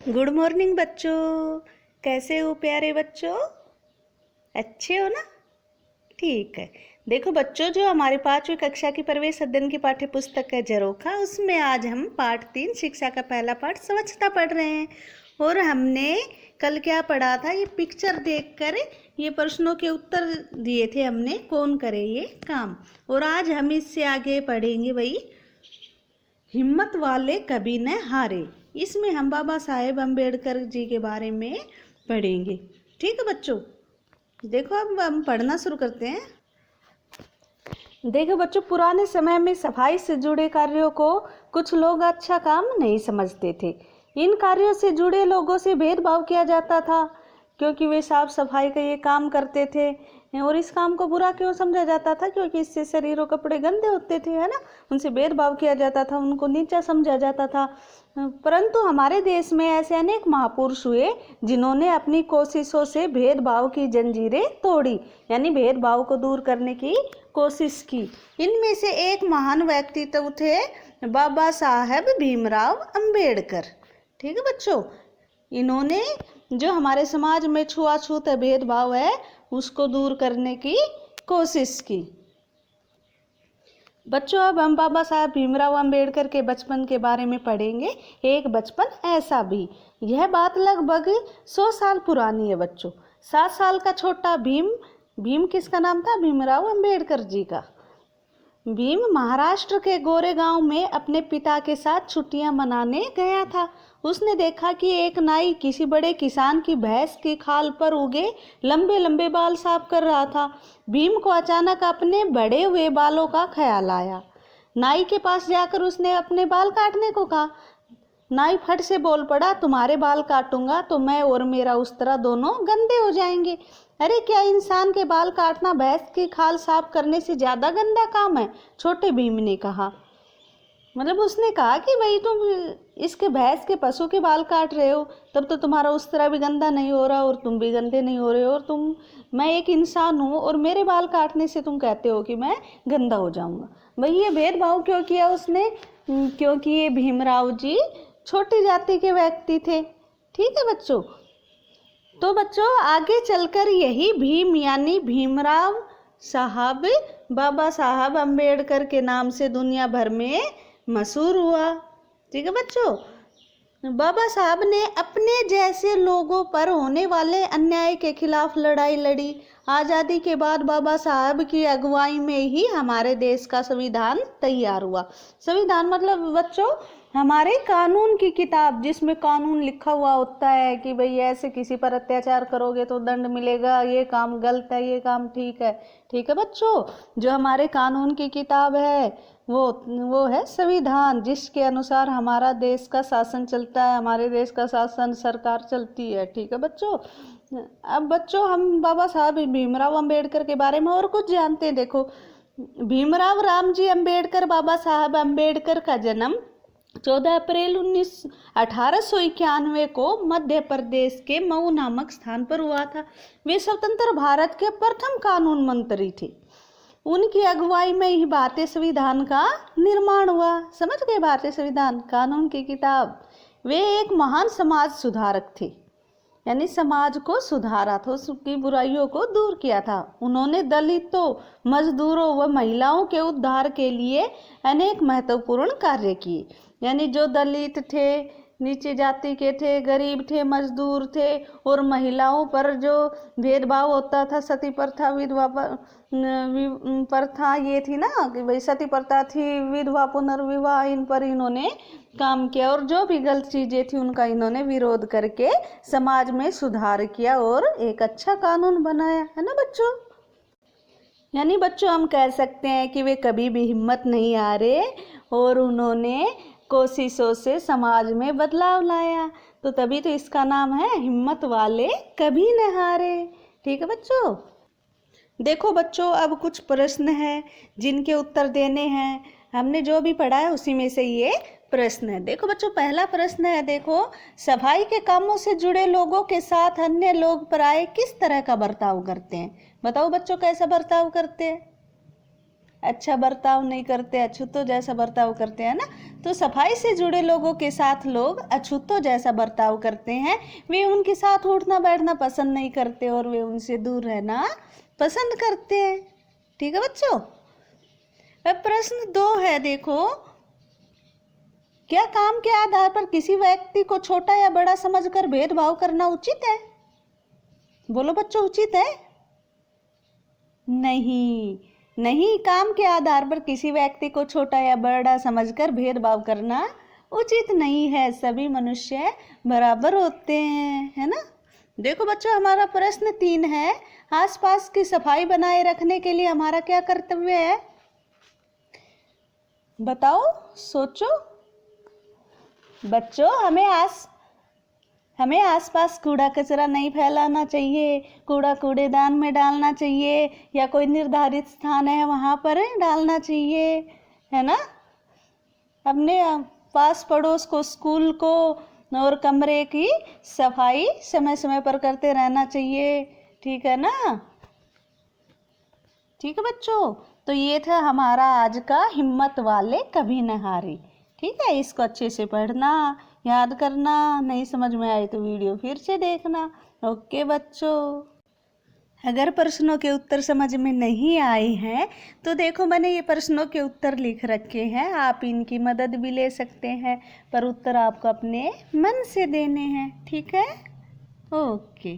Good morning बच्चों। कैसे हो प्यारे बच्चों? अच्छे हो ना? ठीक है। देखो बच्चों, जो हमारे 5वीं कक्षा की प्रवेश अध्ययन की पाठ्य पुस्तक है झरोखा, उसमें आज हम पाठ 3 शिक्षा का पहला पाठ स्वच्छता पढ़ रहे हैं। और हमने कल क्या पढ़ा था? ये पिक्चर देखकर ये प्रश्नों के उत्तर दिए थे हमने, कौन करे ये काम। और आज हम इससे आगे पढ़ेंगे भाई, हिम्मत वाले कभी न हारे। इसमें हम बाबा साहेब अम्बेडकर जी के बारे में पढ़ेंगे। ठीक है बच्चों, देखो अब हम पढ़ना शुरू करते हैं। देखो बच्चों, पुराने समय में सफाई से जुड़े कार्यों को कुछ लोग अच्छा काम नहीं समझते थे। इन कार्यों से जुड़े लोगों से भेदभाव किया जाता था क्योंकि वे साफ सफाई का ये काम करते थे। और इस काम को बुरा क्यों समझा जाता था? क्योंकि इससे शरीर और कपड़े गंदे होते थे, है ना। उनसे भेदभाव किया जाता था, उनको नीचा समझा जाता था। परंतु हमारे देश में ऐसे अनेक महापुरुष हुए जिन्होंने अपनी कोशिशों से भेदभाव की जंजीरें तोड़ी, यानी भेदभाव को दूर करने की कोशिश की। इनमें से एक महान व्यक्तित्व थे बाबा साहेब भीमराव अंबेडकर। ठीक है बच्चों, इन्होंने जो हमारे समाज में छुआछूत भेदभाव है उसको दूर करने की कोशिश की। बच्चों, अब हम बाबा साहब भीमराव अंबेडकर के बचपन के बारे में पढ़ेंगे। एक बचपन ऐसा भी। यह बात लगभग 100 साल पुरानी है बच्चों। 7 साल का छोटा भीम किसका नाम था? भीमराव अंबेडकर जी का। भीम महाराष्ट्र के गोरेगांव में अपने पिता के साथ छुट्टियां मनाने गया था। उसने देखा कि एक नाई किसी बड़े किसान की भैंस की खाल पर उगे लंबे लंबे बाल साफ कर रहा था। भीम को अचानक अपने बड़े हुए बालों का ख्याल आया। नाई के पास जाकर उसने अपने बाल काटने को कहा। नाई फट से बोल पड़ा, तुम्हारे बाल काटूंगा तो मैं और मेरा उस्तरा दोनों गंदे हो जाएंगे। अरे, क्या इंसान के बाल काटना भैंस की खाल साफ करने से ज्यादा गंदा काम है? छोटे भीम ने कहा। मतलब उसने कहा कि भाई तुम इसके भैंस के पशु के बाल काट रहे हो, तब तो तुम्हारा उस्तरा भी गंदा नहीं हो रहा और तुम भी गंदे नहीं हो रहे हो। और मैं एक इंसान हूँ और मेरे बाल काटने से तुम कहते हो कि मैं गंदा हो जाऊंगा। भाई ये भेदभाव क्यों किया उसने? क्योंकि ये भीमराव जी छोटी जाति के व्यक्ति थे। ठीक है बच्चों, तो बच्चों आगे चलकर यही भीम यानी भीमराव साहब बाबा साहब अम्बेडकर के नाम से दुनिया भर में मशहूर हुआ। ठीक है बच्चों, बाबा साहब ने अपने जैसे लोगों पर होने वाले अन्याय के खिलाफ लड़ाई लड़ी। आज़ादी के बाद बाबा साहब की अगुवाई में ही हमारे देश का संविधान तैयार हुआ। संविधान मतलब बच्चों हमारे कानून की किताब, जिसमें कानून लिखा हुआ होता है कि भाई ऐसे किसी पर अत्याचार करोगे तो दंड मिलेगा, ये काम गलत है, ये काम ठीक है। ठीक है बच्चों, जो हमारे कानून की किताब है वो है संविधान, जिसके अनुसार हमारा देश का शासन चलता है, हमारे देश का शासन सरकार चलती है। ठीक है बच्चों, अब बच्चों हम बाबा साहब भीमराव अंबेडकर के बारे में और कुछ जानते हैं। देखो, भीमराव रामजी अंबेडकर बाबा साहब अंबेडकर का जन्म 14 अप्रैल 1891 को मध्य प्रदेश के मऊ नामक स्थान पर हुआ था। वे स्वतंत्र भारत के प्रथम कानून मंत्री थे। उनकी अगुवाई में ही भारतीय संविधान का निर्माण हुआ। समझ गए? भारतीय संविधान कानून की किताब। वे एक महान समाज सुधारक थे, यानी समाज को सुधारा था, उसकी बुराइयों को दूर किया था। उन्होंने दलितों, मजदूरों व महिलाओं के उद्धार के लिए अनेक महत्वपूर्ण कार्य किए। यानी जो दलित थे, नीचे जाति के थे, गरीब थे, मजदूर थे, और महिलाओं पर जो भेदभाव होता था, सती प्रथा, विधवा प्रथा ये थी ना कि भाई सती प्रथा थी, विधवा पुनर्विवाह, इन पर इन्होंने काम किया। और जो भी गलत चीजें थी उनका इन्होंने विरोध करके समाज में सुधार किया और एक अच्छा कानून बनाया, है ना बच्चों। यानी बच्चों हम कह सकते हैं कि वे कभी भी हिम्मत नहीं हारे और उन्होंने कोशिशों से समाज में बदलाव लाया। तो तभी तो इसका नाम है हिम्मत वाले कभी न हारे। ठीक है बच्चों, देखो बच्चों अब कुछ प्रश्न हैं जिनके उत्तर देने हैं। हमने जो भी पढ़ा है उसी में से ये प्रश्न है। देखो बच्चों, पहला प्रश्न है, देखो, सफाई के कामों से जुड़े लोगों के साथ अन्य लोग पराये किस तरह का बर्ताव करते हैं? बताओ बच्चों, कैसा बर्ताव करते हैं? अच्छा बर्ताव नहीं करते, अछूतों जैसा बर्ताव करते हैं ना। तो सफाई से जुड़े लोगों के साथ लोग अछूतों जैसा बर्ताव करते हैं। वे उनके साथ उठना बैठना पसंद नहीं करते और वे उनसे दूर रहना पसंद करते हैं। ठीक है बच्चों। अब प्रश्न 2 है, देखो, क्या काम के आधार पर किसी व्यक्ति को छोटा या बड़ा समझकर भेदभाव करना उचित है? बोलो बच्चों, उचित है? नहीं, नहीं, काम के आधार पर किसी व्यक्ति को छोटा या बड़ा समझकर भेदभाव करना उचित नहीं है। सभी मनुष्य बराबर होते हैं, है ना। देखो बच्चों, हमारा प्रश्न 3 है, आसपास की सफाई बनाए रखने के लिए हमारा क्या कर्तव्य है? बताओ, सोचो बच्चों। हमें आसपास कूड़ा कचरा नहीं फैलाना चाहिए, कूड़ा कूड़ेदान में डालना चाहिए या कोई निर्धारित स्थान है वहाँ पर डालना चाहिए, है ना। अपने पास पड़ोस को, स्कूल को और कमरे की सफाई समय समय पर करते रहना चाहिए। ठीक है ना। ठीक है बच्चों, तो ये था हमारा आज का हिम्मत वाले कभी न हारे। ठीक है, इसको अच्छे से पढ़ना, याद करना, नहीं समझ में आए तो वीडियो फिर से देखना। ओके बच्चों। अगर प्रश्नों के उत्तर समझ में नहीं आए हैं तो देखो, मैंने ये प्रश्नों के उत्तर लिख रखे हैं, आप इनकी मदद भी ले सकते हैं, पर उत्तर आपको अपने मन से देने हैं। ठीक है, ओके।